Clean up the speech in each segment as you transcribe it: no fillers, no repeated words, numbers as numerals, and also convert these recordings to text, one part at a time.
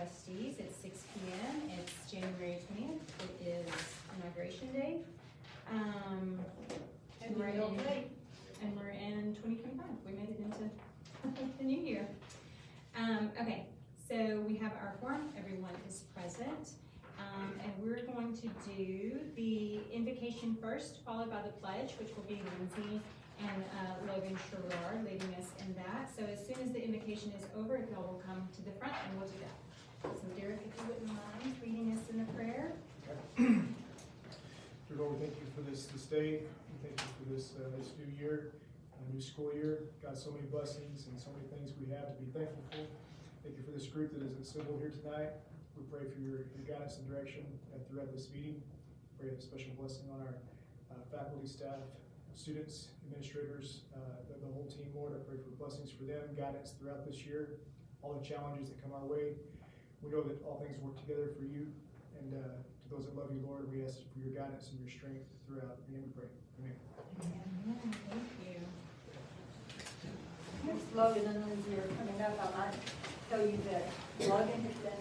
Trustees at 6 p.m. It's January 20th. It is Inauguration Day. And we're in 2025. We made it into the new year. Okay, so we have our quorum. Everyone is present. And we're going to do the invocation first, followed by the pledge, which will be Lindsay and Logan Sherrard leading us in that. So as soon as the invocation is over, if y'all will come to the front and we'll do that. So Derek, if you wouldn't mind leading us in a prayer. Dear Lord, we thank you for this day. We thank you for this new year, new school year. God, so many blessings and so many things we have to be thankful for. Thank you for this group that is assembled here tonight. We pray for your guidance and direction throughout this meeting. Pray a special blessing on our faculty, staff, students, administrators, the whole team, Lord. I pray for blessings for them, guidance throughout this year, all the challenges that come our way. We know that all things work together for you, and to those that love you, Lord, we ask for your guidance and your strength throughout. In your name we pray. Amen. Amen. Thank you. Next, Logan and Lindsay are coming up. I might tell you that Logan has been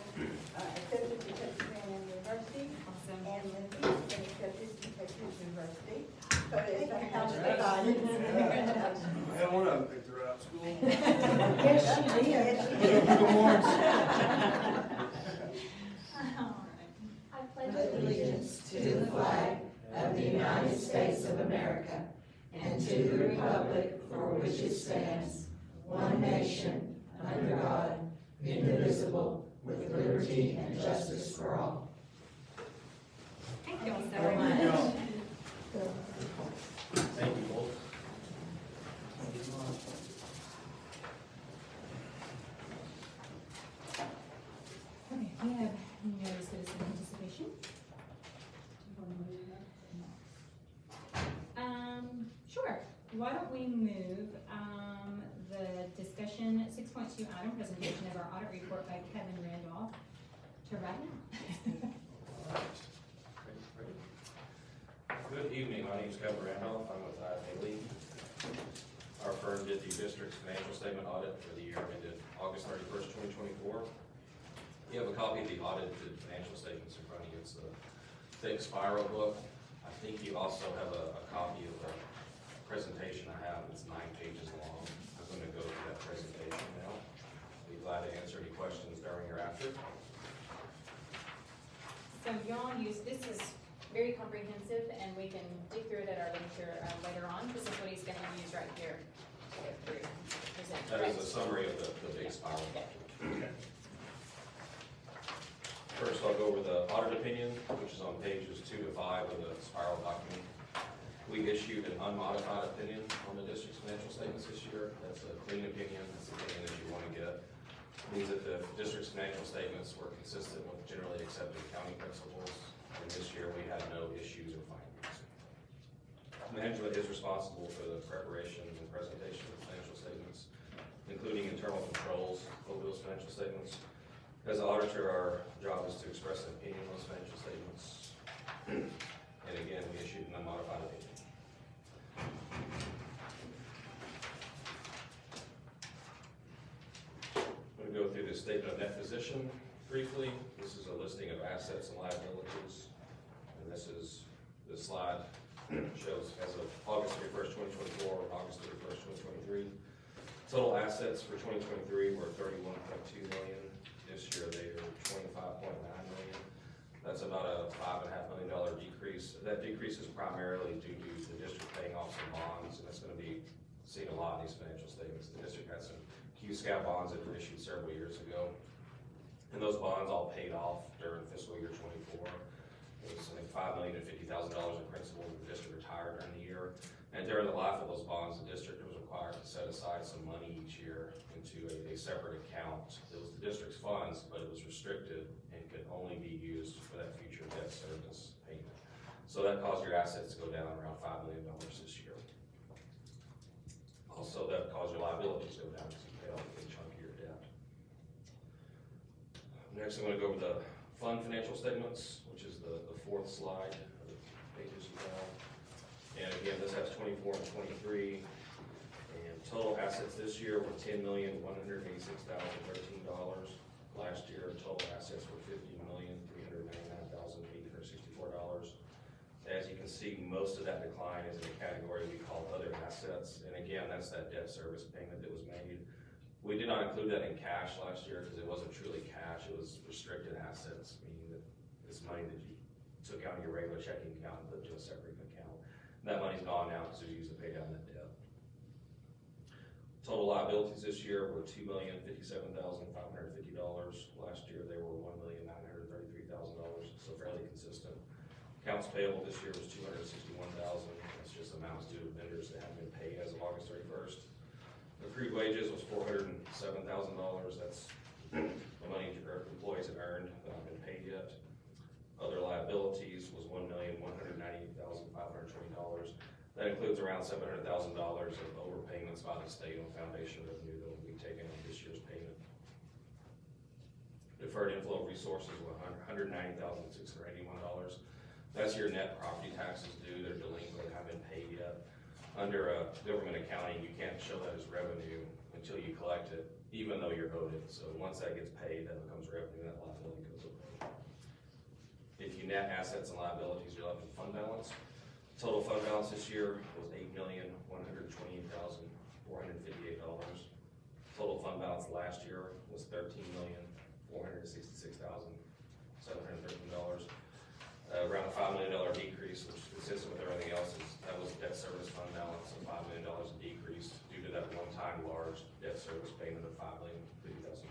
accepted to Texas A&M University, Awesome. and Lindsay has been accepted to Texas University. So it's a house divided. I had one of them picked her out of school. Yes, she did. Yes, she did. All right. I pledge allegiance to the flag of the United States of America and to the republic for which it stands, one nation, under God, indivisible, with liberty and justice for all. Thank you all so much. Thank you both. Okay, we have no citizen participation. Sure. Why don't we move the discussion 6.2 item presentation of our audit report by Kevin Randolph to right now. Good evening, my name is Kevin Randolph, I'm with Haley. Our firm did the district's financial statement audit for the year ended August 31st, 2024. You have a copy of the audited financial statements in front of you. It's the thick spiral book. I think you also have a copy of the presentation I have. It's 9 pages long. I'm going to go through that presentation now. Be glad to answer any questions during or after. So y'all use, this is very comprehensive and we can dig through it at our lecture later on. This is what he's going to use right here to get through. That is a summary of the big spiral. Okay. First, I'll go over the audit opinion, which is on pages 2 to 5 of the spiral document. We issued an unmodified opinion on the district's financial statements this year. That's a clean opinion. That's the opinion that you want to get. It means that the district's financial statements were consistent with generally accepted accounting principles. And this year, we had no issues or findings. Management is responsible for the preparation and presentation of the financial statements, including internal controls over those financial statements. As an auditor, our job is to express an opinion on those financial statements. And again, we issued an unmodified opinion. I'm going to go through the statement of net position briefly. This is a listing of assets and liabilities. And this slide shows as of August 31st, 2024, August 31st, 2023. Total assets for 2023 were $31.2 million. This year they are $25.9 million. That's about a $5.5 million decrease. That decrease is primarily due to the district paying off some bonds, and that's going to be seen a lot in these financial statements. The district had some QSCAP bonds that were issued several years ago, and those bonds all paid off during fiscal year 24. It was, I think, $5,050,000 in principal the district retired during the year. And during the life of those bonds, the district was required to set aside some money each year into a separate account. It was the district's funds, but it was restricted and could only be used for that future debt service payment. So that caused your assets to go down around $5 million this year. Also, that caused your liabilities to go down because you pay off a big chunk of your debt. Next, I'm going to go over the fund financial statements, which is the fourth slide of the pages you have. And again, this has 24 and 23. And total assets this year were $10,186,013. Last year, total assets were $50,399,864. As you can see, most of that decline is in a category we call other assets, and again, that's that debt service payment that was made. We did not include that in cash last year because it wasn't truly cash, it was restricted assets, meaning that it's money that you took out of your regular checking account and put into a separate account. That money's gone now because it was used to pay down that debt. Total liabilities this year were $2,057,550. Last year, they were $1,933,000, so fairly consistent. Accounts payable this year was $261,000. That's just amounts due to vendors that haven't been paid as of August 31st. Accrued wages was $407,000. That's the money our employees have earned that haven't been paid yet. Other liabilities was $1,198,520. That includes around $700,000 of overpayments by the state on foundation revenue that will be taken in this year's payment. Deferred inflow of resources were $190,681. That's your net property taxes due, they're delinquent, haven't been paid yet. Under government accounting, you can't show that as revenue until you collect it, even though you're owed it. So once that gets paid, that becomes revenue, that liability goes away. If you net assets and liabilities, you're left with fund balance. Total fund balance this year was $8,128,458. Total fund balance last year was $13,466,713. Around a $5 million decrease, which is consistent with everything else, that was debt service fund balance of $5 million decrease due to that one-time large debt service payment of $5,050,000.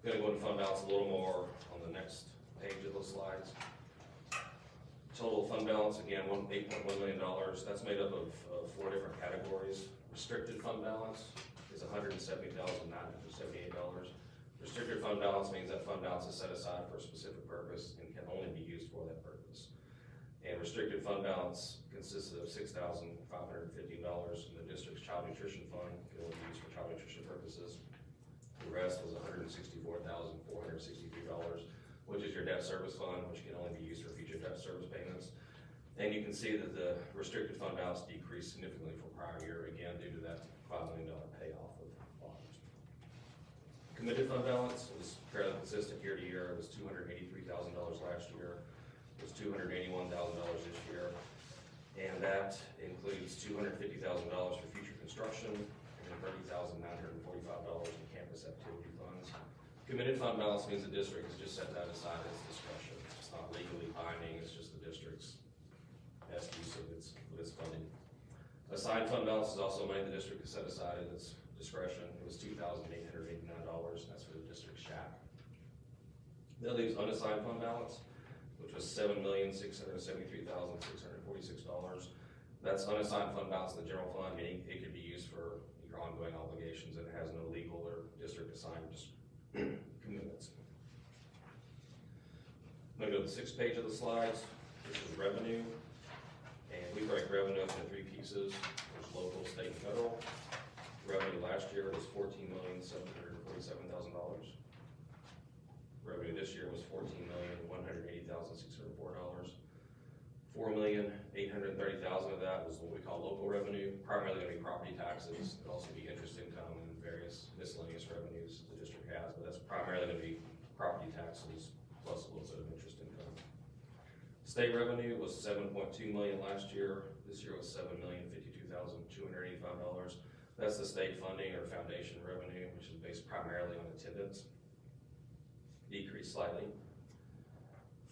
Gonna go into fund balance a little more on the next page of those slides. Total fund balance, again, $8.1 million. That's made up of 4 different categories. Restricted fund balance is $170,978. Restricted fund balance means that fund balance is set aside for a specific purpose and can only be used for that purpose. And restricted fund balance consists of $6,515 in the district's child nutrition fund, can only be used for child nutrition purposes. The rest was $164,463, which is your debt service fund, which can only be used for future debt service payments. And you can see that the restricted fund balance decreased significantly from prior year, again, due to that $5 million payoff of bonds. Committed fund balance was fairly consistent year to year. It was $283,000 last year. It was $281,000 this year. And that includes $250,000 for future construction and $30,945 in campus activity funds. Committed fund balance means the district has just set that aside as discretion. It's not legally binding, it's just the district's best use of its funding. Assigned fund balance is also money the district has set aside at its discretion. It was $2,889, that's for the district shack. That leaves unassigned fund balance, which was $7,673,646. That's unassigned fund balance in the general fund, meaning it could be used for your ongoing obligations and it has no legal or district assigned commitments. I'm gonna go to the 6th page of the slides. This is revenue, and we break revenue up into 3 pieces. There's local, state, and federal. Revenue last year was $14,747,000. Revenue this year was $14,180,604. $4,830,000 of that was what we call local revenue, primarily going to be property taxes. It'll also be interest income and various miscellaneous revenues the district has, but that's primarily going to be property taxes plus a little bit of interest income. State revenue was $7.2 million last year. This year was $7,052,285. That's the state funding or foundation revenue, which is based primarily on attendance. Decreased slightly.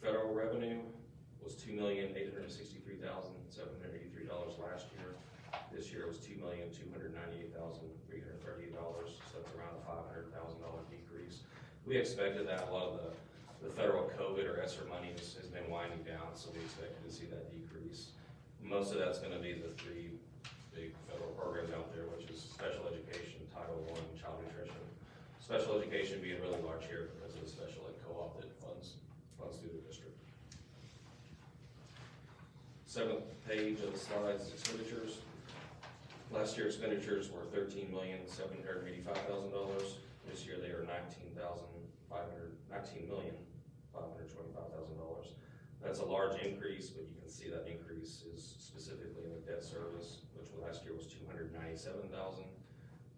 Federal revenue was $2,863,783 last year. This year was $2,298,338, so that's around a $500,000 decrease. We expected that. A lot of the federal COVID or ESSER money has been winding down, so we expected to see that decrease. Most of that's going to be the 3 big federal programs out there, which is special education, Title I, and child nutrition. Special education being really large here because of the special ed co-op that funds through the district. 7th page of the slides is expenditures. Last year expenditures were $13,785,000. This year they are $19,525,000. That's a large increase, but you can see that increase is specifically in the debt service, which last year was $297,000.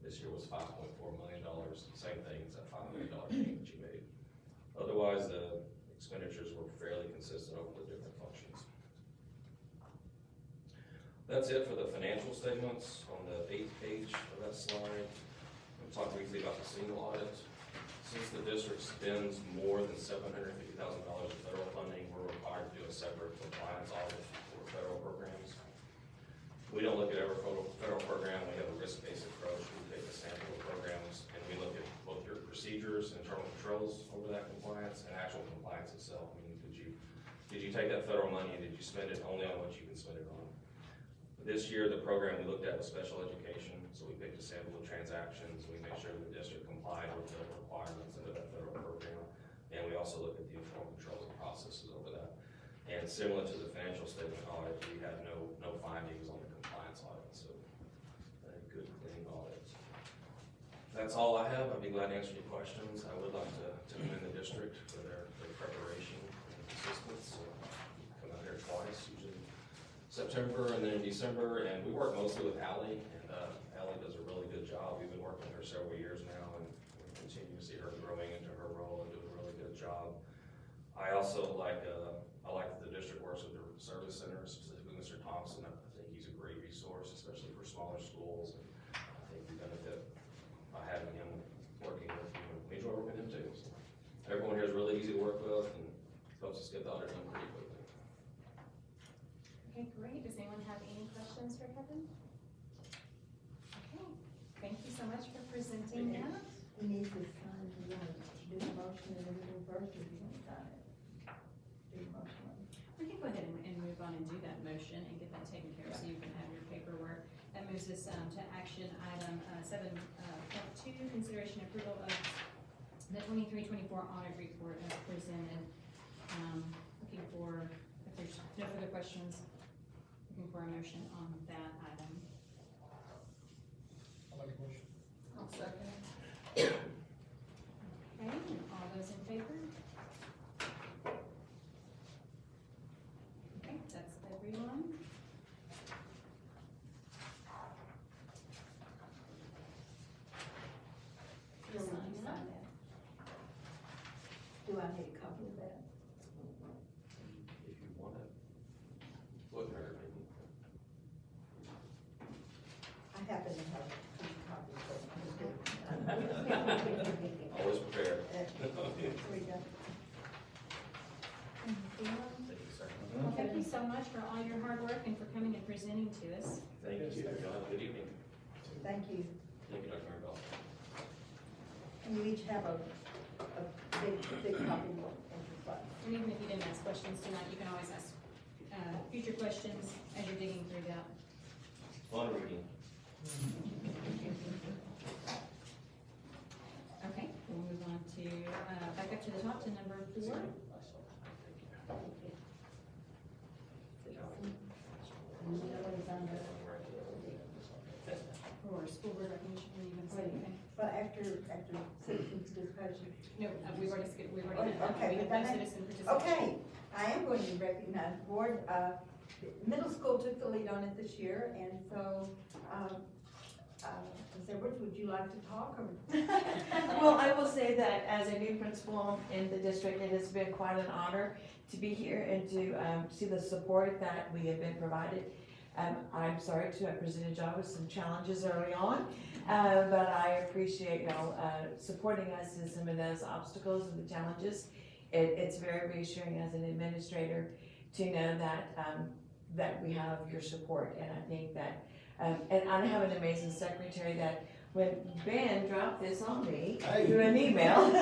This year was $5.4 million. Same thing, it's that $5 million That's it for the financial statements on the 8th page of that slide. We'll talk briefly about the single audit. Since the district spends more than $750,000 of federal funding, we're required to do a separate compliance audit for federal programs. We don't look at every federal program. We have a risk-based approach. We take a sample of programs and we look at both your procedures, internal controls over that compliance, and actual compliance itself. I mean, did you take that federal money and did you spend it only on what you can spend it on? This year, the program we looked at was special education, so we picked a sample of transactions. We made sure the district complied with the requirements under that federal program. And we also looked at the internal controls and processes over that. And similar to the financial statement audit, we had no findings on the compliance audit, so a good clean audit. That's all I have. I'd be glad to answer any questions. I would like to commend the district for their preparation and persistence. Come out here twice, usually September and then in December, and we work mostly with Allie, and Allie does a really good job. We've been working with her several years now, and we continue to see her growing into her role and doing a really good job. I also like that the district works with the service center, specifically Mr. Thompson. I think he's a great resource, especially for smaller schools, and I think we benefit by having him working with you. We enjoy working with him too. So everyone here is really easy to work with and helps us get the audit done pretty quickly. Okay, great. Does anyone have any questions for Kevin? Okay, thank you so much for presenting that. We need to sign, you want to do the motion and everything first, or you want to sign it? Do the motion. We can go ahead and move on and do that motion and get that taken care of so you can have your paperwork. That moves us to action item 7.2, consideration approval of the 23-24 audit report as presented. Looking for, if there's no further questions, looking for a motion on that item. I'll make a motion. I'll second. Okay, and all those in favor? Okay, that's everyone. Do Sign I that. Do I need a copy of that? If you want it. Wouldn't hurt, maybe. I happen to have two copies, but I'm just kidding. Always prepared. Here we go. Anything else? Thank you, sir. Well, thank you so much for all your hard work and for coming and presenting to us. Thank you. Y'all have a good evening. Thank you. Thank you, Dr. Maribel. And you each have a big copy in your file. And even if you didn't ask questions tonight, you can always ask future questions as you're digging through that. Fun reading. Okay, we'll move on to, back up to the top to number 4. For school board recognition, are you going to say anything? But after citizen participation. No, we've already skipped, we've already done that. Okay, We we've have no done that? citizen participation. Okay, I am going to recognize board, middle school took the lead on it this year, and so, Ms. Edwards, would you like to talk, or? Well, I will say that as a new principal in the district, it has been quite an honor to be here and to see the support that we have been provided. I'm sorry to have presented y'all with some challenges early on, but I appreciate y'all supporting us in some of those obstacles and the challenges. It's very reassuring as an administrator to know that we have your support, and I think that and I have an amazing secretary that when Ben dropped this on me through an email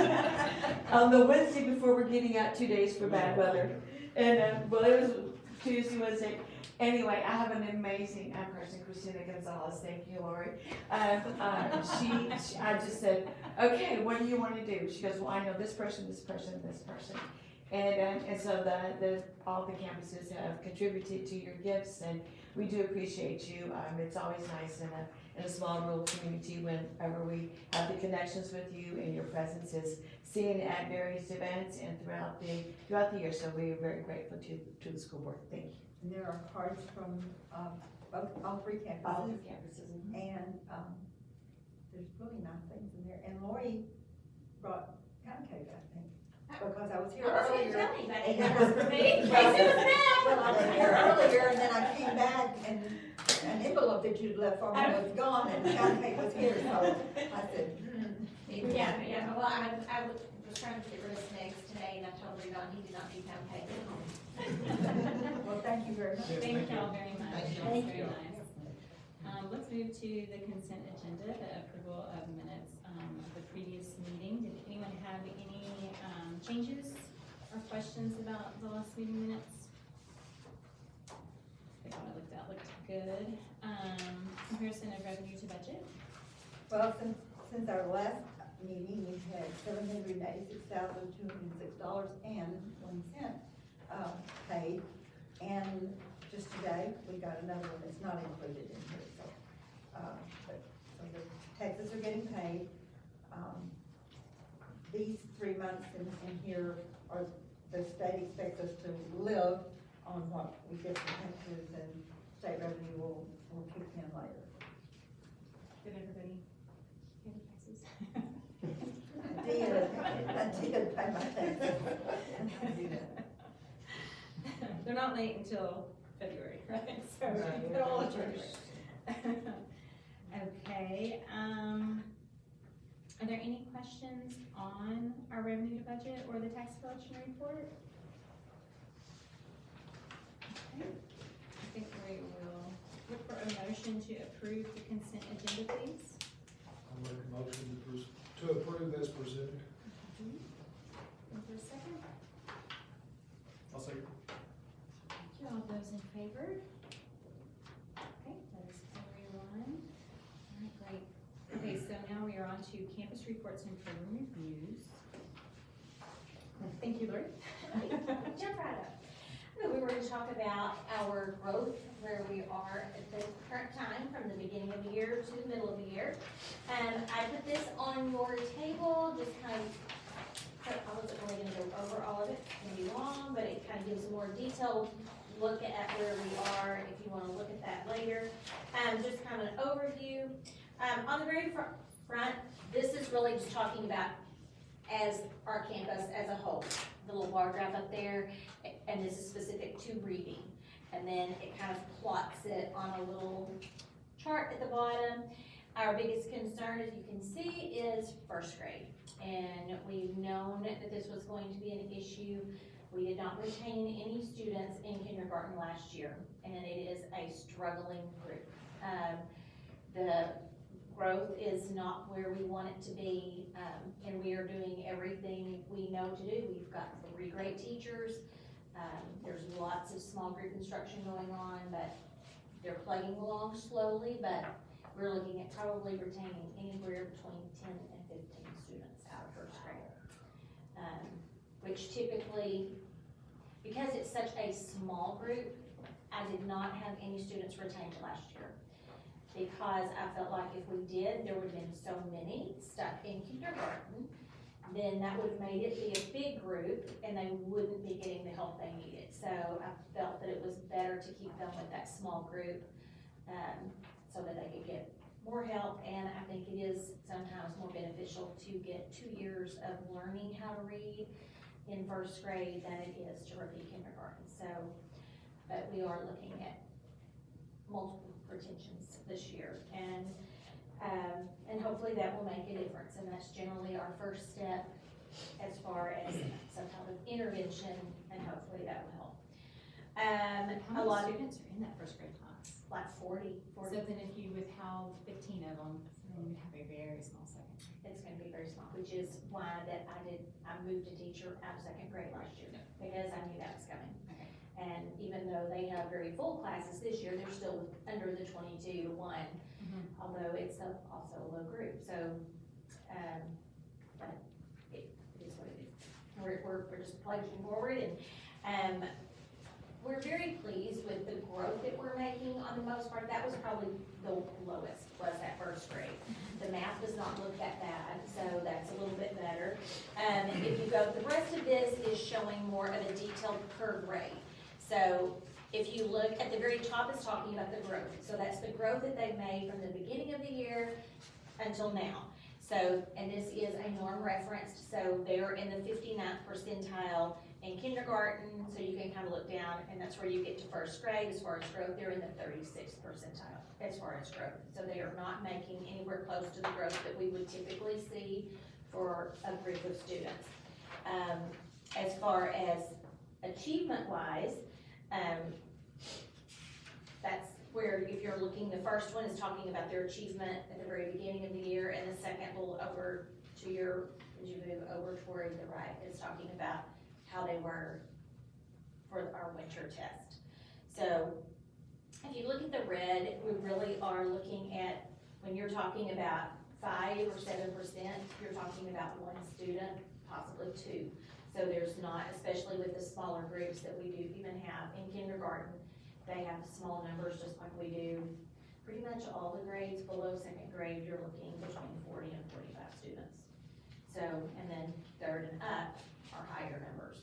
on the Wednesday before we're getting out 2 days for bad weather. And well, it was Tuesday, Wednesday. Anyway, I have an amazing person, Christina Gonzalez. Thank you, Lori. I just said, okay, what do you want to do? She goes, well, I know this person, this person, this person. And so all the campuses have contributed to your gifts, and we do appreciate you. It's always nice in a small rural community whenever we have the connections with you, and your presence is seen at various events and throughout the year. So we are very grateful to the school board. Thank you. And there are cards from, all three campuses. All the campuses. And, there's really nice things in there, and Lori brought pound cake, I think, because I was here earlier. anybody. And then I was Me? Yes, it was them. Well, I was here earlier, and then I came back, and envelope that you'd left for me was gone and the pound cake was here, so I said, Yeah, well, I was trying to get rid of snakes today, and I told Ridon he did not need pound cake at home. well, thank you very much. Yes, Thank thank you. y'all very much. Thank That was you. very nice. Let's move to the consent agenda, the approval of minutes, of the previous meeting. Did anyone have any, changes or questions about the last meeting minutes? I think what I looked at looked good. Comparison of revenue to budget. Well, since our last meeting, we've had $786,206.01 paid. And just today, we got another one that's not included in here, so, so the taxes are getting paid. These 3 months in here are, the state expects us to live on what we get from taxes, and state revenue will kick in later. Did everybody pay the taxes? I did pay my taxes. They're not late until February, right? So you put all of February. Okay, are there any questions on our revenue to budget or the tax collection report? Okay, I think we will look for a motion to approve the consent agenda, please. I'll make a motion to approve as presented. Is there a second? I'll say. Thank you. All those in favor? Okay, that is everyone. All right, great. Okay, so now we are on to campus reports and program reviews. Thank you, Lori. Jump right up. We were gonna talk about our growth, where we are at the current time, from the beginning of the year to the middle of the year. And I put this on your table, just kind of, I wasn't really gonna go over all of it, it's gonna be long, but it kind of gives a more detailed look at where we are, if you wanna look at that later. Just kind of an overview. On the very front, this is really just talking about as our campus as a whole. The little bar graph up there, and this is specific to reading. And then it kind of plots it on a little chart at the bottom. Our biggest concern, as you can see, is first grade. And we've known that this was going to be an issue. We did not retain any students in kindergarten last year, and it is a struggling group. The growth is not where we want it to be, and we are doing everything we know to do. We've got 3 great teachers. There's lots of small group instruction going on, but they're plugging along slowly, but we're looking at probably retaining anywhere between 10 and 15 students out of first grade. Which typically, because it's such a small group, I did not have any students retained last year. Because I felt like if we did, there would have been so many stuck in kindergarten, then that would have made it be a big group and they wouldn't be getting the help they needed. So I felt that it was better to keep them with that small group, so that they could get more help. And I think it is sometimes more beneficial to get 2 years of learning how to read in first grade than it is to repeat kindergarten. So, but we are looking at multiple retentions this year, and hopefully that will make a difference, and that's generally our first step as far as some kind of intervention, and hopefully that will help. How A lot many of, students are in that first grade class? like 40. So then if you withheld 15 of them, then you would have a very small second. It's gonna be very small, which is why that I moved a teacher out of second grade last year, because I knew that was coming. Okay. And even though they have very full classes this year, they're still under the 22 to 1, although it's also a low group. So, but it is what it is. We're just plugging forward, and we're very pleased with the growth that we're making on the most part. That was probably the lowest, was that first grade. The math does not look that bad, so that's a little bit better. If you go, the rest of this is showing more of a detailed per grade. So if you look at the very top, it's talking about the growth. So that's the growth that they've made from the beginning of the year until now. So, and this is a norm referenced, so they're in the 59th percentile in kindergarten, so you can kind of look down, and that's where you get to first grade. As far as growth, they're in the 36th percentile as far as growth. So they are not making anywhere close to the growth that we would typically see for a group of students. As far as achievement-wise, that's where, if you're looking, the first one is talking about their achievement at the very beginning of the year, and the second little over to your, as you move over toward the right, is talking about how they were for our winter test. So, if you look at the red, we really are looking at, when you're talking about 5 or 7%, you're talking about one student, possibly two. So there's not, especially with the smaller groups that we do even have in kindergarten, they have small numbers just like we do. Pretty much all the grades below second grade, you're looking between 40 and 45 students. So, and then third and up are higher numbers.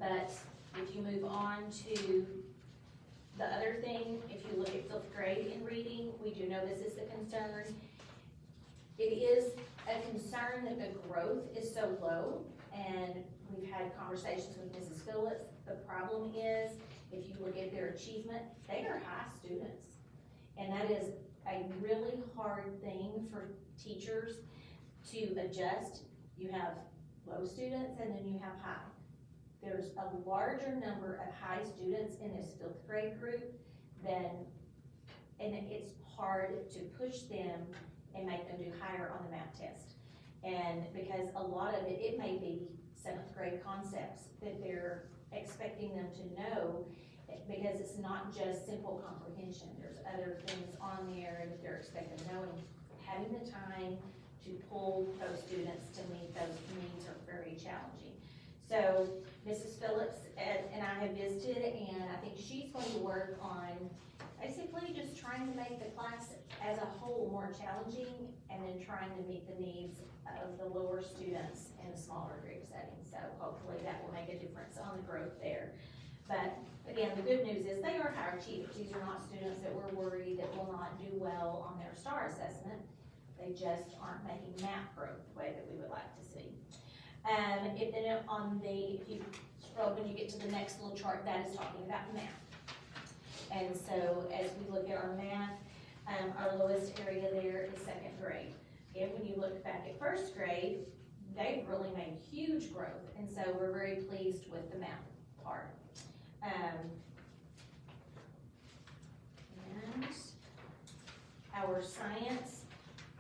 But if you move on to the other thing, if you look at 5th grade in reading, we do know this is the concern. It is a concern that the growth is so low, and we've had conversations with Mrs. Phillips. The problem is, if you look at their achievement, they are high students. And that is a really hard thing for teachers to adjust. You have low students and then you have high. There's a larger number of high students in this 5th grade group and it's hard to push them and make them do higher on the math test. And because a lot of it, it may be 7th grade concepts that they're expecting them to know, because it's not just simple comprehension. There's other things on there that they're expecting to know, and having the time to pull those students to meet those needs are very challenging. So Mrs. Phillips and I have visited, and I think she's going to work on basically just trying to make the class as a whole more challenging, and then trying to meet the needs of the lower students in a smaller group setting. So hopefully that will make a difference on the growth there. But again, the good news is they are higher achievers. These are not students that we're worried that will not do well on their STAR assessment. They just aren't making math growth the way that we would like to see. If then if you scroll, when you get to the next little chart, that is talking about math. And so as we look at our math, our lowest area there is 2nd grade. Again, when you look back at 1st grade, they've really made huge growth, and so we're very pleased with the math part. And our science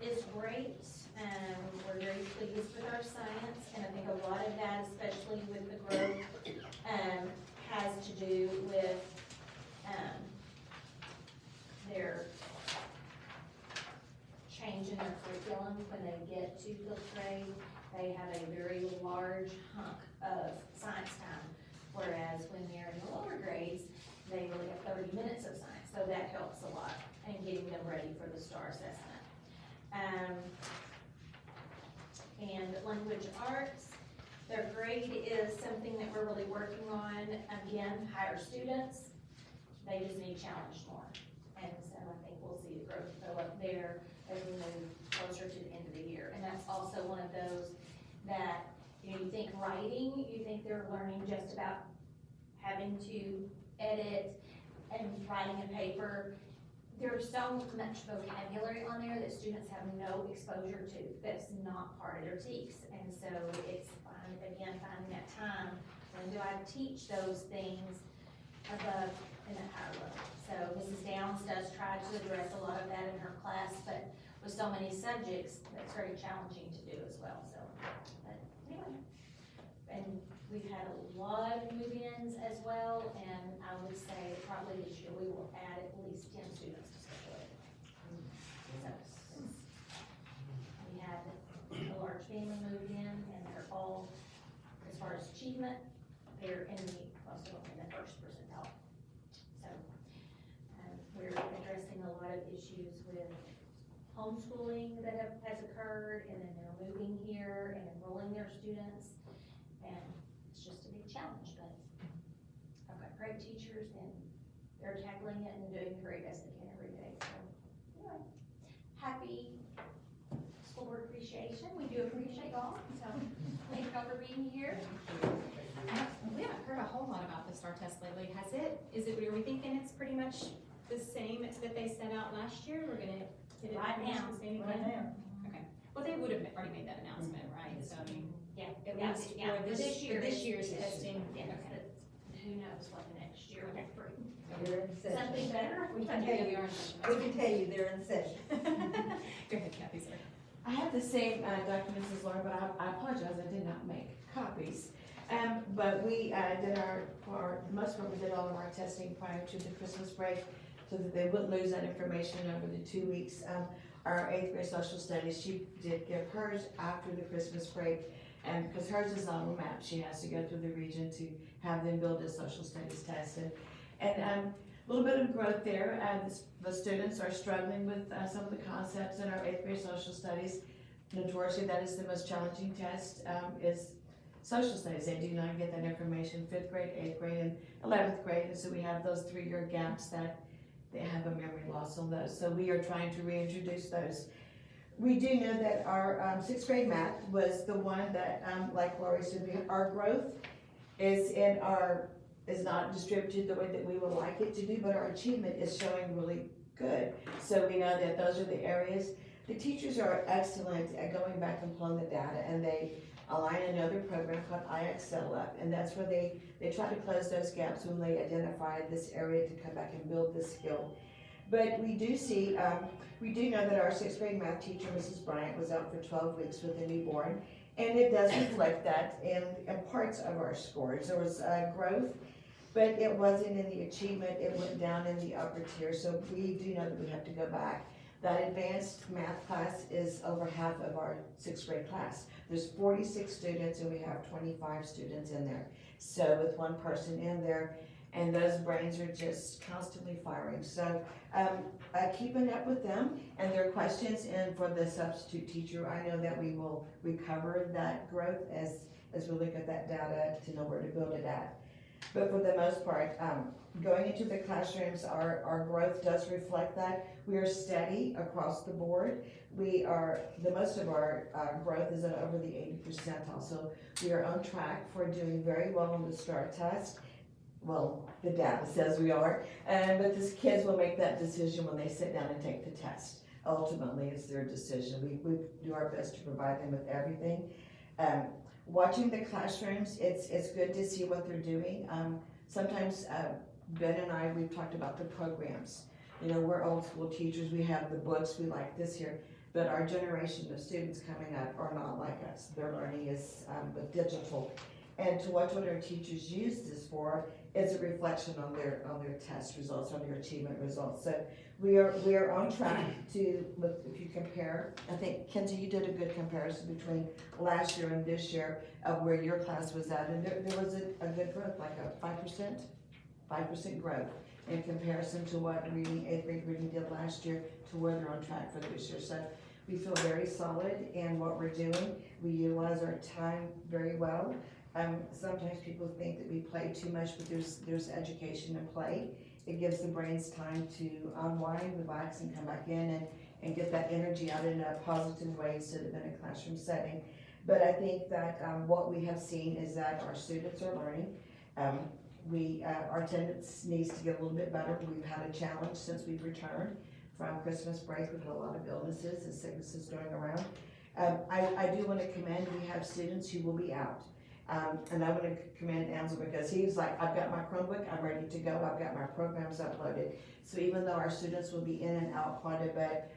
is great. We're very pleased with our science, and I think a lot of that, especially with the growth, has to do with their change in their curriculum. When they get to 5th grade, they have a very large hunk of science time, whereas when they're in the lower grades, they really have 30 minutes of science, so that helps a lot in getting them ready for the STAR assessment. And language arts, their grade is something that we're really working on. Again, higher students, they just need challenged more. And so I think we'll see the growth go up there as we move closer to the end of the year. And that's also one of those that, you think writing, you think they're learning just about having to edit and writing a paper. There's so much vocabulary on there that students have no exposure to. That's not part of their TEKS. And so it's finding that time. When do I teach those things above in a higher level? So Mrs. Downs does try to address a lot of that in her class, but with so many subjects, that's very challenging to do as well. So, but anyway, and we've had a lot of move-ins as well, and I would say probably this year we will add at least 10 students to special ed. So, we had a large family moved in, and they're all, as far as achievement, they're in most of them in the 1st percentile. So, we're addressing a lot of issues with homeschooling that has occurred, and then they're moving here and enrolling their students, and it's just a big challenge, but I've got great teachers, and they're tackling it and doing the very best they can every day. So anyway, happy School Board Appreciation. We do appreciate y'all, so thank y'all for being here. We haven't heard a whole lot about the STAR test lately, has it? Are we thinking it's pretty much the same that they set out last year? We're gonna get it Right now. the same Right again? now. Okay, well, they would have already made that announcement, right? So, I mean, Yeah. at Yeah, least yeah, for this year's testing. Yes, Okay. but who knows what the next year will bring. They're in session. Something better? We can tell you, we can tell you they're in session. Go ahead, Kathy, sorry. I have the same documents as Laura, but I apologize, I did not make copies. But we did for the most part, we did all of our testing prior to the Christmas break so that they wouldn't lose that information over the 2 weeks. Our 8th grade social studies, she did give hers after the Christmas break. And because hers is on the map, she has to go through the region to have them build a social studies test. And a little bit of growth there. The students are struggling with some of the concepts in our 8th grade social studies. Notoriously, that is the most challenging test, is social studies. They do not get that information 5th grade, 8th grade, and 11th grade. And so we have those 3-year gaps that they have a memory loss on those. So we are trying to reintroduce those. We do know that our 6th grade math was the one that, like Lori said, our growth is not distributed the way that we would like it to do, but our achievement is showing really good. So we know that those are the areas. The teachers are excellent at going back and pulling the data, and they align another program called iExcel up, and that's where they try to close those gaps when they identify this area to come back and build this skill. But we do see, we do know that our 6th grade math teacher, Mrs. Bryant, was out for 12 weeks with a newborn, and it does reflect that in parts of our scores. There was growth, but it wasn't in the achievement, it went down in the upper tier, so we do know that we have to go back. That advanced math class is over half of our 6th grade class. There's 46 students and we have 25 students in there. So with one person in there, and those brains are just constantly firing. So keeping up with them and their questions, and for the substitute teacher, I know that we will recover that growth as we look at that data to know where to build it at. But for the most part, going into the classrooms, our growth does reflect that. We are steady across the board. The most of our growth is at over the 80 percentile. So we are on track for doing very well on the STAR test. Well, the data says we are, but the kids will make that decision when they sit down and take the test. Ultimately, it's their decision. We do our best to provide them with everything. Watching the classrooms, it's good to see what they're doing. Sometimes Ben and I, we've talked about the programs. You know, we're old school teachers, we have the books, we like this here, but our generation of students coming up are not like us. Their learning is with digital. And to watch what our teachers use this for is a reflection on their test results, on their achievement results. So we are on track to, if you compare, I think, Kenzie, you did a good comparison between last year and this year of where your class was at, and there was a good growth, like a 5% growth in comparison to what reading, 8th grade reading did last year to where they're on track for this year. So we feel very solid in what we're doing. We utilize our time very well. Sometimes people think that we play too much, but there's education and play. It gives the brains time to unwind, relax, and come back in and get that energy out in a positive way instead of in a classroom setting. But I think that what we have seen is that our students are learning. Our attendance needs to get a little bit better. We've had a challenge since we've returned from Christmas break. We've had a lot of illnesses and sicknesses going around. I do want to commend, we have students who will be out. And I want to commend Ansel because he's like, I've got my Chromebook, I'm ready to go, I've got my programs uploaded. So even though our students will be in and out quite a bit,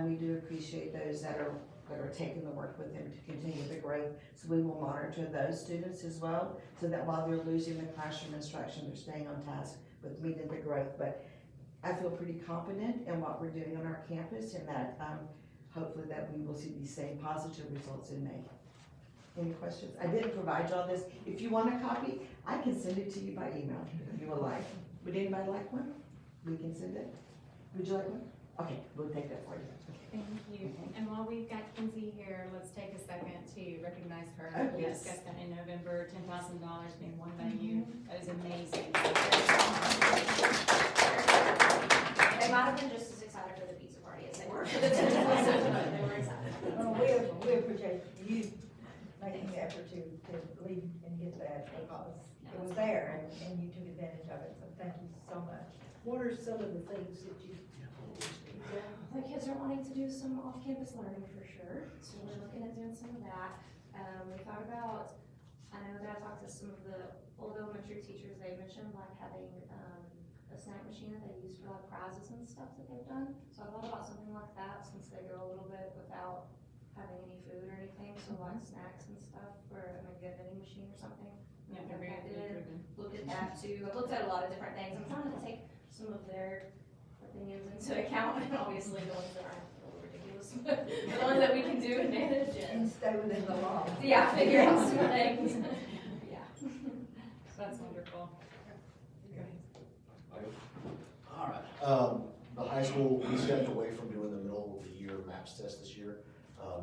we do appreciate those that are taking the work with them to continue the growth. So we will monitor those students as well, so that while they're losing the classroom instruction, they're staying on task with meeting the growth. But I feel pretty confident in what we're doing on our campus, and that hopefully that we will see these same positive results in May. Any questions? I didn't provide you all this. If you want a copy, I can send it to you by email if you would like. Would anybody like one? We can send it. Would you like one? Okay, we'll take that for you. Thank you. And while we've got Kenzie here, let's take a second to recognize her. Oh, We yes. discussed that in November, $10,000 being won by you. That is amazing. They might have been just as excited for the pizza party as they were for the 10,000. appreciate you making the effort to leave and get that, because it was there and you took advantage of it, so thank you so much. What are some of the things that you? The kids are wanting to do some off-campus learning for sure, so we're looking at doing some of that. We thought about, I know that I talked to some of the old elementary teachers, they mentioned like having, a snack machine that they use for like prizes and stuff that they've done. So I thought about something like that, since they go a little bit without having any food or anything, so like snacks and stuff, or maybe a vending machine or something. Yeah, Like very I good, did, proven. looked at that too, I've looked at a lot of different things, I'm trying to take some of their opinions into account, and obviously the ones that aren't a little ridiculous, but the ones that we can do and manage And and, stay within the law. yeah, figure out some things, yeah. That's wonderful. All right, the high school, we stepped away from doing the middle of the year MAPS test this year.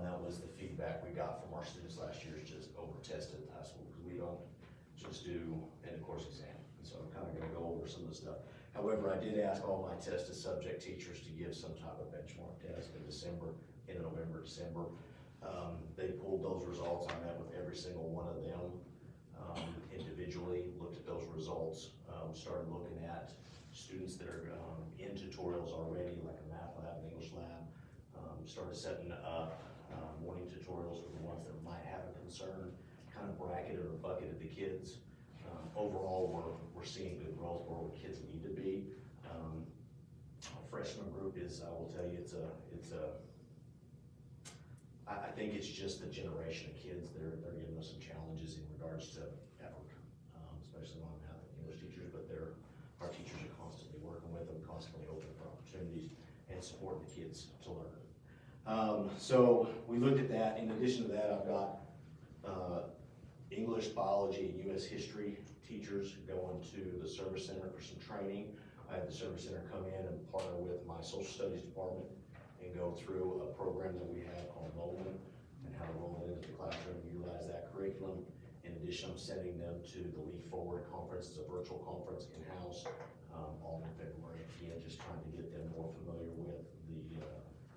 That was the feedback we got from our students last year, is just over-tested at the high school, because we don't just do end-of-course exam. And so I'm kind of gonna go over some of the stuff. However, I did ask all my tested subject teachers to give some type of benchmark test in December, in November, December. They pulled those results, I met with every single one of them individually, looked at those results, started looking at students that are in tutorials already, like a math lab, an English lab, started setting up morning tutorials for the ones that might have a concern, kind of bracketed or bucketed the kids. Overall, we're seeing good growth where kids need to be. Our freshman group is, I will tell you, I think it's just the generation of kids, they're giving us some challenges in regards to effort, especially on math and English teachers, but our teachers are constantly working with them, constantly open for opportunities and supporting the kids to learn. So we looked at that. In addition to that, I've got English, biology, and US history teachers going to the service center for some training. I had the service center come in and partner with my social studies department and go through a program that we have called Roland, and how to roll it into the classroom, utilize that curriculum. In addition, I'm sending them to the Lead Forward conference. It's a virtual conference in-house, all in February. Again, just trying to get them more familiar with the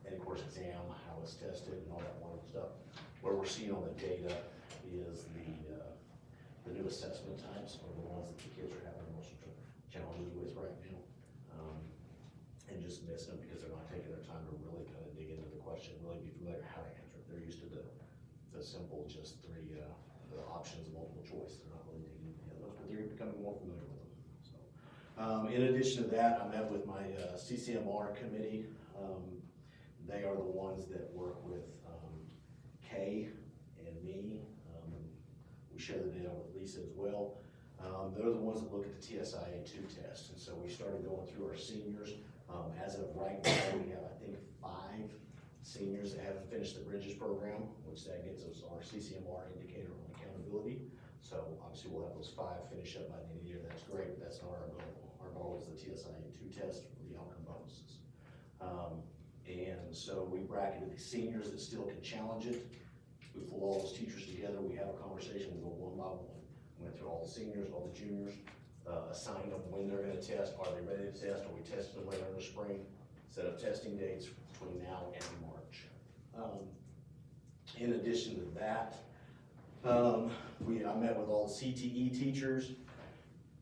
end-of-course exam, how it's tested, and all that wonderful stuff. Where we're seeing on the data is the new assessment types, are the ones that the kids are having the most challenges with right now. And just missing them because they're not taking their time to really kind of dig into the question, really be familiar how to answer it. They're used to the simple, just three, the options, multiple choice. They're not really digging into the others, but they're becoming more familiar with them. So, in addition to that, I met with my CCMR committee. They are the ones that work with Kay and me. We share the data with Lisa as well. They're the ones that look at the TSIA2 test. And so we started going through our seniors. As of right now, we have, I think, 5 seniors that haven't finished the Bridges program, which that gets us our CCMR indicator on accountability. So obviously we'll have those 5 finish up by the end of the year. That's great, but that's not our goal. Our goal is the TSIA2 test for the outcome bonuses. And so we bracketed the seniors that still can challenge it. We pull all those teachers together, we have a conversation, we go one by one. Went through all the seniors, all the juniors, assigned them when they're gonna test, are they ready to test, are we testing them later in the spring? Set up testing dates between now and March. In addition to that, I met with all the CTE teachers,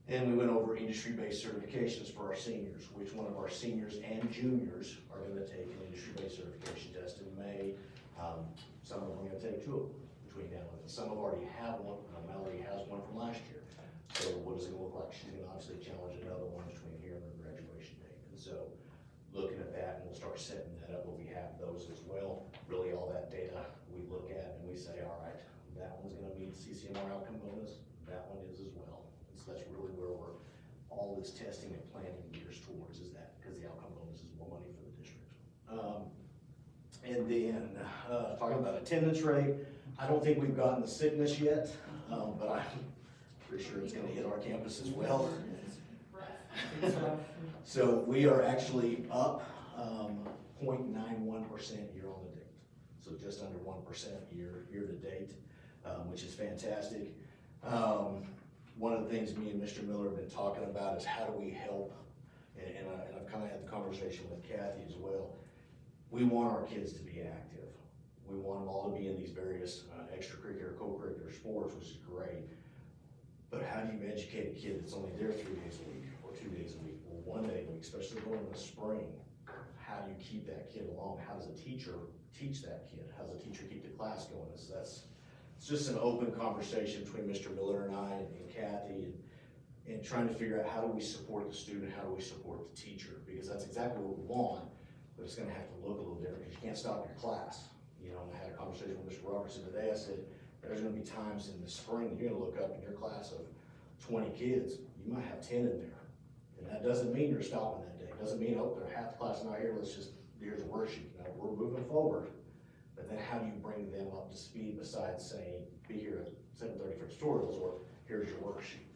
and we went over industry-based certifications for our seniors, which one of our seniors and juniors are gonna take an industry-based certification test in May. Some of them are gonna take 2 of them between now and then. Some have already have one. Mallory has one from last year. So what is it gonna look like? She's gonna obviously challenge another one between here and her graduation date. And so looking at that, and we'll start setting that up, but we have those as well. Really all that data we look at and we say, all right, that one's gonna meet CCMR outcome bonus, that one is as well. And so that's really where all this testing and planning gears towards, is that, because the outcome bonus is more money for the district. And then, talking about attendance rate, I don't think we've gotten the sickness yet, but I'm pretty sure it's gonna hit our campus as well. So we are actually up 0.91% year on the date. So just under 1% year to date, which is fantastic. One of the things me and Mr. Miller have been talking about is how do we help, and I've kind of had the conversation with Kathy as well. We want our kids to be active. We want them all to be in these various extracurricular, co-curricular sports, which is great. But how do you educate a kid that's only there 3 days a week or 2 days a week or 1 day a week, especially going in the spring? How do you keep that kid along? How does a teacher teach that kid? How does a teacher keep the class going? It's just an open conversation between Mr. Miller and I and Kathy and trying to figure out how do we support the student, how do we support the teacher? Because that's exactly what we want, but it's gonna have to look a little different because you can't stop your class. You know, and I had a conversation with Mr. Robertson today. I said, there's gonna be times in the spring, you're gonna look up in your class of 20 kids, you might have 10 in there. And that doesn't mean you're stopping that day. It doesn't mean, oh, they're half the class not here, here's a worksheet. No, we're moving forward. But then how do you bring them up to speed besides saying, be here at 7:30 for tutorials, or here's your worksheet?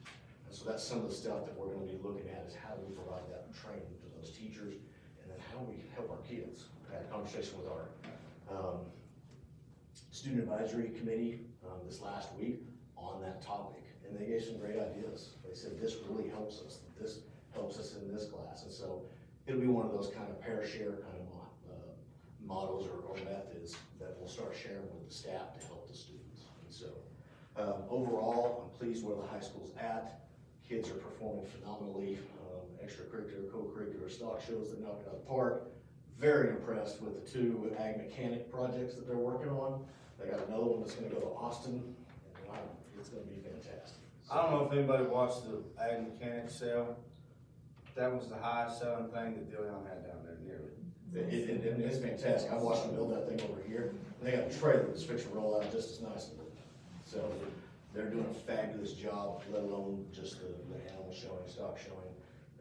And so that's some of the stuff that we're gonna be looking at, is how do we provide that training to those teachers, and then how do we help our kids? I had a conversation with our student advisory committee this last week on that topic, and they gave some great ideas. They said, this really helps us, this helps us in this class, and so it'll be one of those kind of pair share kind of models or methods that we'll start sharing with the staff to help the students. And so overall, I'm pleased where the high school's at. Kids are performing phenomenally. Extracurricular, co-curricular stock shows that knock it out of the park. Very impressed with the 2 ag mechanic projects that they're working on. They got another one that's gonna go to Austin, and it's gonna be fantastic. I don't know if anybody watched the ag mechanics sale. That was the highest selling thing that Dillion had down there, nearly. It's fantastic. I watched them build that thing over here. They got a trailer that's fixing to roll out just as nicely. So they're doing a fabulous job, let alone just the animal showing, stock showing.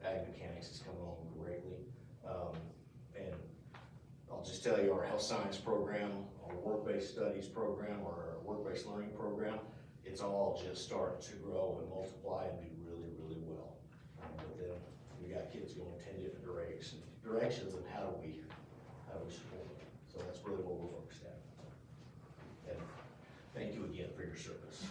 Ag mechanics is coming along greatly. And I'll just tell you, our health science program, our work-based studies program, or our work-based learning program, it's all just starting to grow and multiply and do really, really well. But then we got kids going 10 different directions, and how do we support them? So that's really what we're focused at. And thank you again for your service.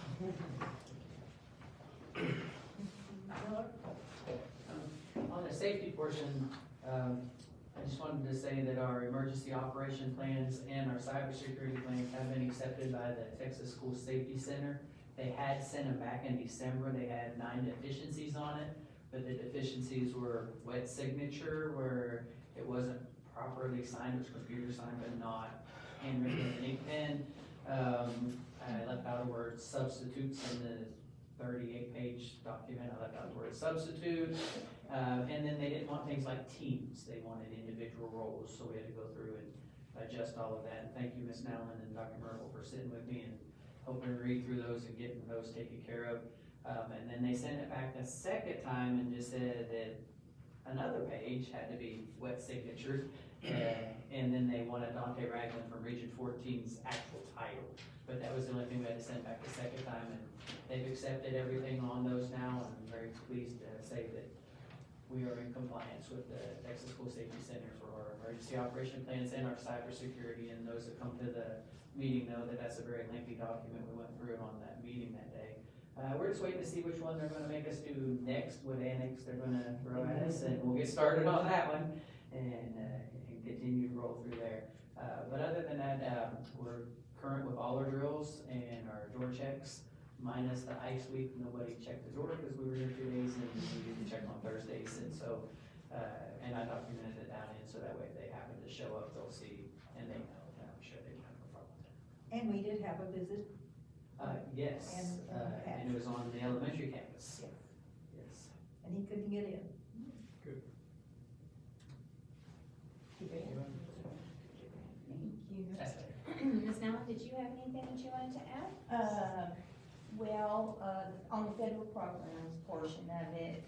On the safety portion, I just wanted to say that our emergency operation plans and our cybersecurity plans have been accepted by the Texas School Safety Center. They had sent them back in December. They had 9 deficiencies on it, but the deficiencies were wet signature, where it wasn't properly signed, it was computer signed, but not handwritten with an ink pen. I left out a word substitutes in the 38-page document. I left out the word substitute. And then they didn't want things like teams. They wanted individual roles, so we had to go through and adjust all of that. And thank you, Ms. Nowlin and Dr. Merkel, for sitting with me and helping read through those and getting those taken care of. And then they sent it back a second time and just said that another page had to be wet signatured. And then they wanted Dante Ragland from Region 14's actual title. But that was the only thing we had to send back the second time, and they've accepted everything on those now. And I'm very pleased to say that we are in compliance with the Texas School Safety Center for our emergency operation plans and our cybersecurity. And those that come to the meeting know that that's a very lengthy document. We went through it on that meeting that day. We're just waiting to see which one they're gonna make us do next, what annex they're gonna throw at us, and we'll get started on that one and continue to roll through there. But other than that, we're current with all our drills and our door checks, minus the ice week. Nobody checked the door because we were here 2 days, and we didn't check on Thursdays, and so, and I documented it down in, so that way if they happen to show up, they'll see, and they know, and I'm sure they have no problem with that. And we did have a visit. Yes, and it was on the elementary campus. Yes. Yes. And he couldn't get in. Good. Thank you. That's better. Ms. Nowlin, did you have anything that you wanted to add? On the federal programs portion of it,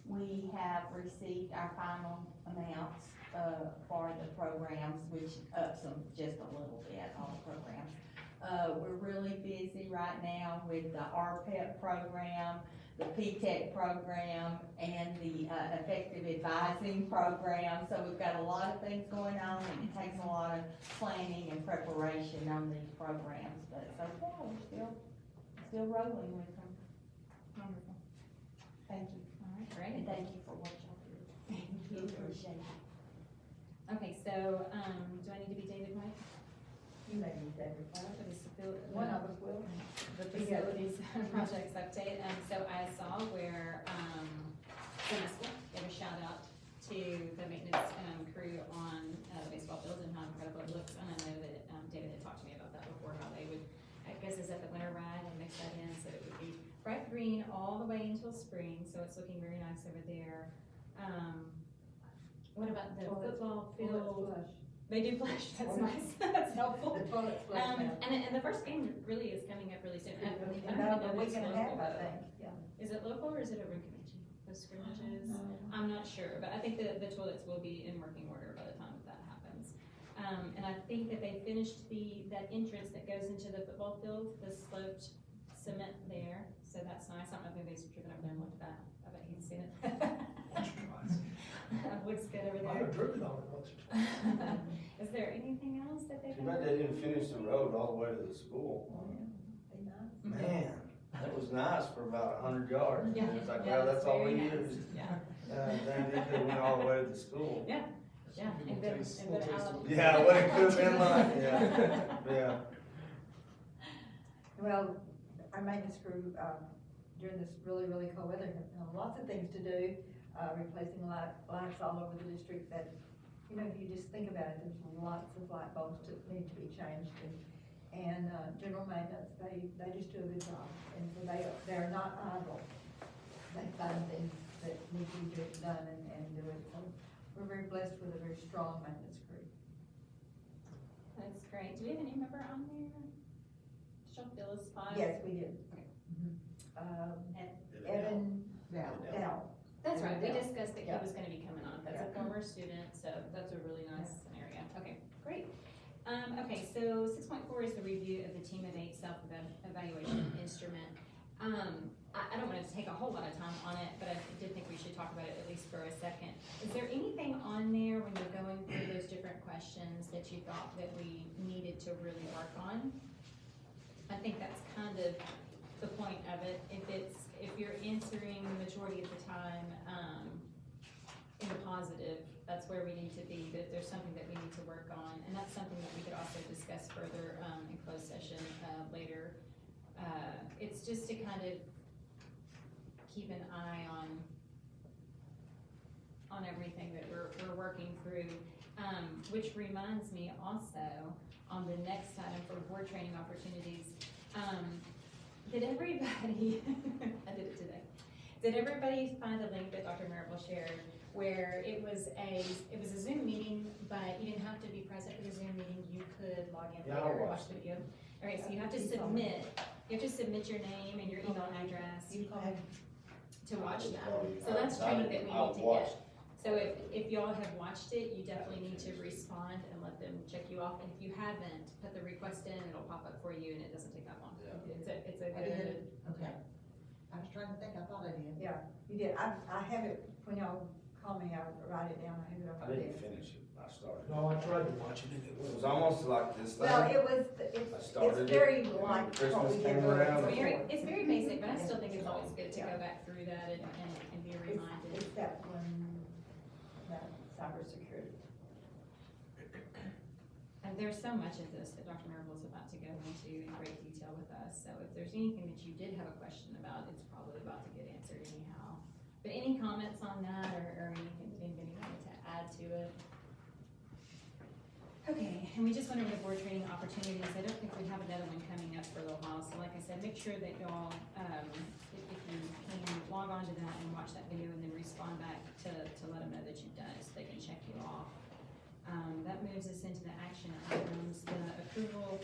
we have received our final amounts, for the programs, which ups them just a little bit, all the programs. We're really busy right now with the RPEP program, the PTEC program, and the effective advising program. So we've got a lot of things going on, and it takes a lot of planning and preparation on these programs. But so far, we're still rolling with them. Wonderful. Thank you. All right, great. And thank you for what y'all do. Thank you, appreciate it. Okay, so, do I need to be David White? You may need that reply. For the facility. One of us will. The facilities projects update, so I saw where, Sunday School gave a shout out to the maintenance, crew on, the baseball field and how incredible it looks, and I know that, David had talked to me about that before, how they would, I guess is at the winter ride and mix that in, so it would be bright green all the way until spring, so it's looking very nice over there. What about the Toilets- football Toilet field? flush. They do flush, that's nice, that's helpful. The toilet flush now. And the first game really is coming up really soon. I don't In even about know a if week it's and a half, local, I though. think, yeah. Is it local or is it over in Comanche, those scrimmages? No. I'm not sure, but I think the toilets will be in working order by the time that happens. And I think that they finished that entrance that goes into the football field, the sloped cement there, so that's nice. I don't know if anybody's driven over there and looked at that. I bet you've seen it. Looks good over there. driven on it once or twice. Is there anything else that they've Too done? bad they didn't finish the road all the way to the school. Oh, yeah. Be nice. Man, that was nice for about 100 yards. Yeah, It's like, yeah, well, that's all we very nice. used. Yeah, Then they could've went all the way to the school. yeah, yeah. And then, Yeah, what it could've been like, yeah. Well, our maintenance crew, during this really, really cold weather, have lots of things to do, replacing lights all over the district that, you know, if you just think about it, there's lots of light bulbs that need to be changed, and general maintenance, they just do a good job, and so they're not idle. They find things that need to be done and do it, so we're very blessed with a very strong maintenance crew. That's great. Do we have a new member on there? Did y'all fill his spot? Yes, we did. Okay. Evan Dow. That's right, we Yeah. discussed that he Yeah. was gonna be coming on, that's a Yeah. former student, so that's a really nice scenario, okay, great. Okay, so 6.4 is the review of the Team of 8 self-evaluation instrument. I don't wanna take a whole lot of time on it, but I did think we should talk about it at least for a second. Is there anything on there when you're going through those different questions that you thought that we needed to really work on? I think that's kind of the point of it. If you're answering the majority of the time, in the positive, that's where we need to be, but if there's something that we need to work on, and that's something that we could also discuss further, in closed session, later. It's just to kind of keep an eye on everything that we're working through. Which reminds me also, on the next item for board training opportunities, did everybody, I did it today. Did everybody find a link that Dr. Marable shared where it was a Zoom meeting, but you didn't have to be present for the Zoom meeting, you could log in Yeah, I later and watch watched the video? All right, so you have to submit your name and your email address to watch that. So that's training that we need to get. So if y'all have watched it, you definitely need to respond and let them check you off. And if you haven't, put the request in, it'll pop up for you and it doesn't take that long. Yeah. It's a I good, did. Okay. I was trying to think, I thought I did. Yeah, you did. I have it, when y'all call me, I'll write it down. I have it up I there. didn't finish it, I started. No, I tried to watch it and it It was. was almost like this thing. Well, I it's started very it, like and what Christmas we came did around. it's very basic, but I still think it's always good to go back through that and be reminded. It's that one, that cybersecurity. And there's so much of this that Dr. Marable is about to go into in great detail with us, so if there's anything that you did have a question about, it's probably about to get answered anyhow. But any comments on that, or anything that anybody wanted to add to it? Okay, and we just went over the board training opportunities. I don't think we have another one coming up for a little while, so like I said, make sure that y'all, if you can log on to that and watch that video and then respond back to let them know that you've done it, so they can check you off. That moves us into the action items, the approval,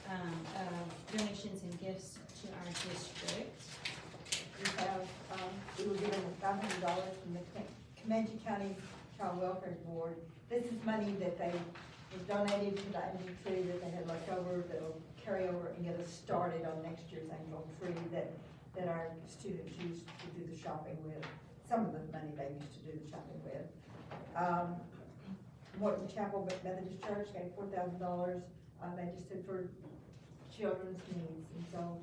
of donations and gifts to our district. We were given $500 from the Comanche County Child Welfare Board. This is money that they were donated to the Angel Tree that they had left over, that'll carry over and get us started on next year's Angel Tree that our students used to do the shopping with. Some of the money they used to do the shopping with. Morton Chapel Methodist Church gave $4,000. They just said for children's needs, and so,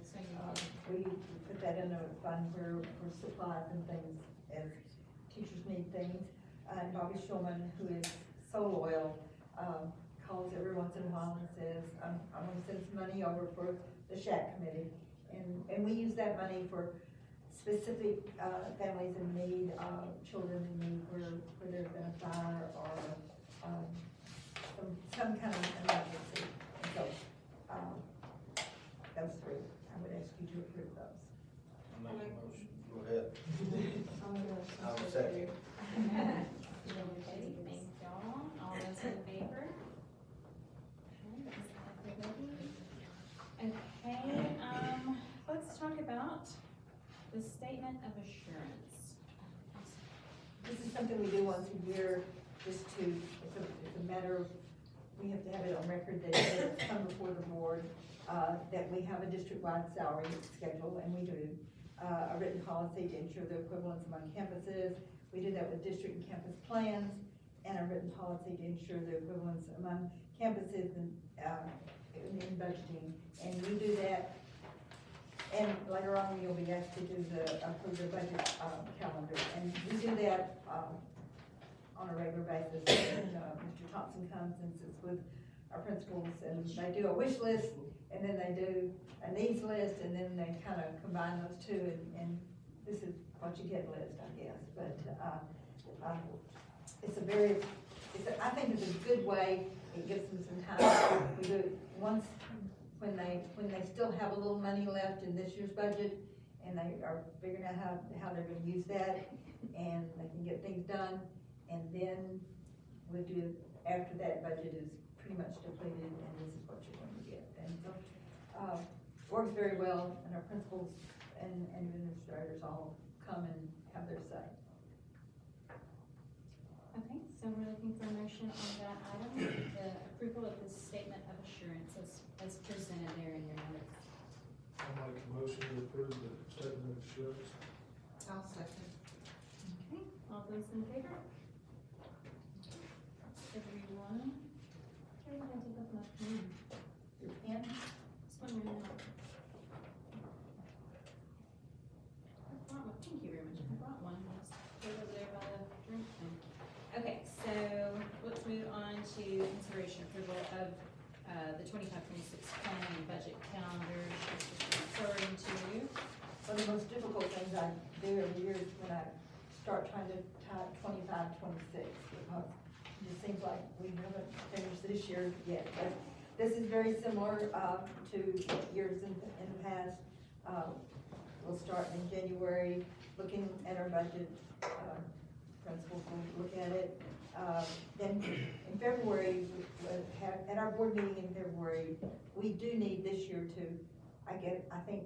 we put that in a fund for supplies and things, as teachers need things. And Bobby Schulman, who is so loyal, calls every once in a while and says, I want to send some money over for the shack committee. And we use that money for specific, families in need, children in need where there's been a fire or, some kind of emergency. And so, those three, I would ask you to approve those. I'll make a motion. Go ahead. I'll second. Okay, thank y'all. All those in favor? Okay, let's talk about the statement of assurance. This is something we do once a year, just to, it's a matter of, we have to have it on record that it's come before the board, that we have a district-wide salary schedule, and we do. A written policy to ensure the equivalence among campuses. We do that with district and campus plans, and a written policy to ensure the equivalence among campuses and, in budgeting. And we do that, and later on, you'll be asked to do approve the budget, calendar. And we do that, on a regular basis. And, Mr. Thompson comes and sits with our principals, and they do a wish list, and then they do a needs list, and then they kind of combine those two, and this is what you get list, I guess. But, I think it's a good way. It gives them some time. We do it once when they still have a little money left in this year's budget, and they are figuring out how they're gonna use that, and they can get things done. And then we'll do, after that budget is pretty much depleted, and this is what you're going to get. And so, works very well, and our principals and administrators all come and have their say. Okay, so we're looking for a motion on that item, the approval of the statement of assurance as presented there in your notes. I'll make a motion to approve the statement of assurance. I'll second. Okay, all those in favor? Everyone? Okay, we're gonna take up my pen. Your pen? This one right now. I brought one, thank you very much, I brought one, just put it over there by the drink thing. Okay, so let's move on to consideration approval of, the 25-26 planning and budget calendar. Referring to, One of the most difficult things I do every year is when I start trying to tie 25, 26, because it just seems like we haven't finished this year yet. But this is very similar, to years in the past. We'll start in January, looking at our budget, principals will look at it. Then in February, at our board meeting in February, we do need this year to, I think,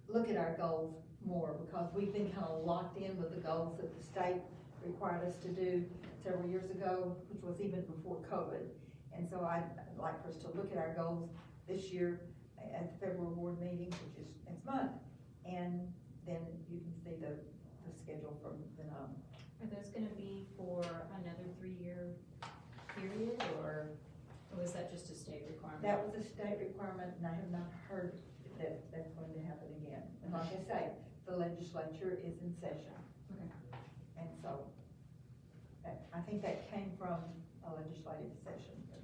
look at our goals more, because we've been kind of locked in with the goals that the state required us to do several years ago, which was even before COVID. And so I'd like for us to look at our goals this year at the February board meeting, which is next month. And then you can see the schedule from then on. are those gonna be for another 3-year period, or was that just a state requirement? That was a state requirement, and I have not heard that that's going to happen again. And like I say, the legislature is in session. Okay. And so, I think that came from a legislative session, that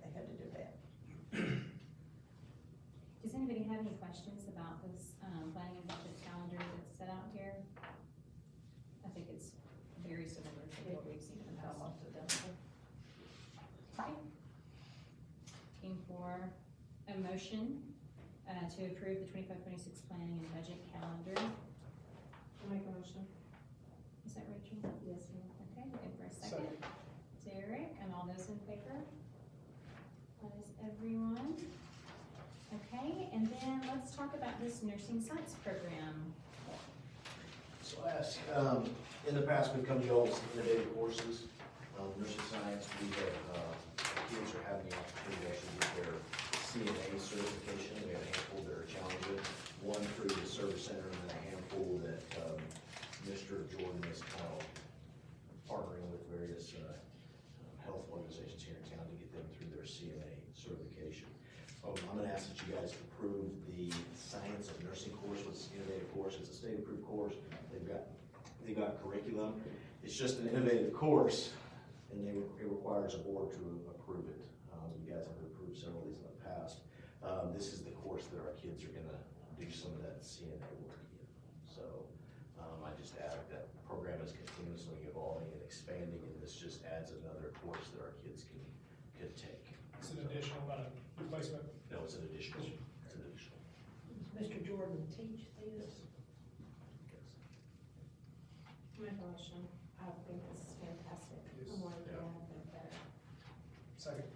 they had to do that. Does anybody have any questions about this, planning and budget calendar that's set out here? I think it's very similar to what we've seen in the past. Almost identical. Okay. Looking for a motion, to approve the 25-26 planning and budget calendar. I'll make a motion. Is that Rachel? Yes, ma'am. Okay, looking for a second. Derek, and all those in favor? That is everyone. Okay, and then let's talk about this nursing science program. So I ask, in the past, we've come to y'all with some innovative courses, nursing science, we have, students are having the opportunity to actually get their CNA certification. We have a handful that are challenging, one through the service center, and then a handful that, Mr. Jordan is kind of partnering with various, health organizations here in town to get them through their CNA certification. I'm gonna ask that you guys approve the science of nursing course, which is an innovative course. It's a state-approved course. They've got curriculum. It's just an innovative course, and it requires a board to approve it. You guys have approved several of these in the past. This is the course that our kids are gonna do some of that CNA work in. So, I just added that program is continuously evolving and expanding, and this just adds another course that our kids can take. It's an additional, not a replacement. No, it's an additional, it's an additional. Mr. Jordan teach this? My gosh, I think this is fantastic. Yes. The more we have, the better. Second.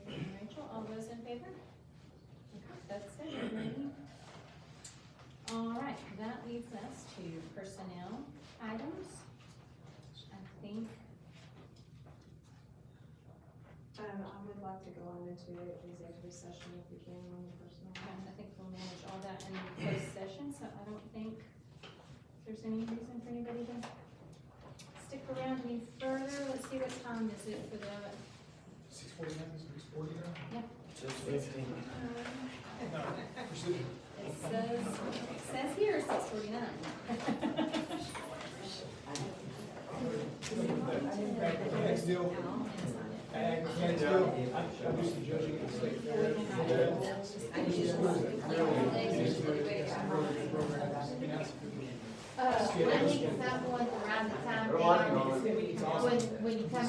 Jerry and Rachel, all those in favor? Okay, that's it, everybody. All right, that leads us to personnel items. I think, I would like to go on into executive session if we can on the personal. I think we'll manage all that in closed session, so I don't think there's any reason for anybody to stick around any further. Let's see, what time is it for the, 6:49, 6:49? 6:15. No, precision. it says here 6:49. Next deal. Next deal, I do some judging and state fair. I think it's not going around the time, when you come out.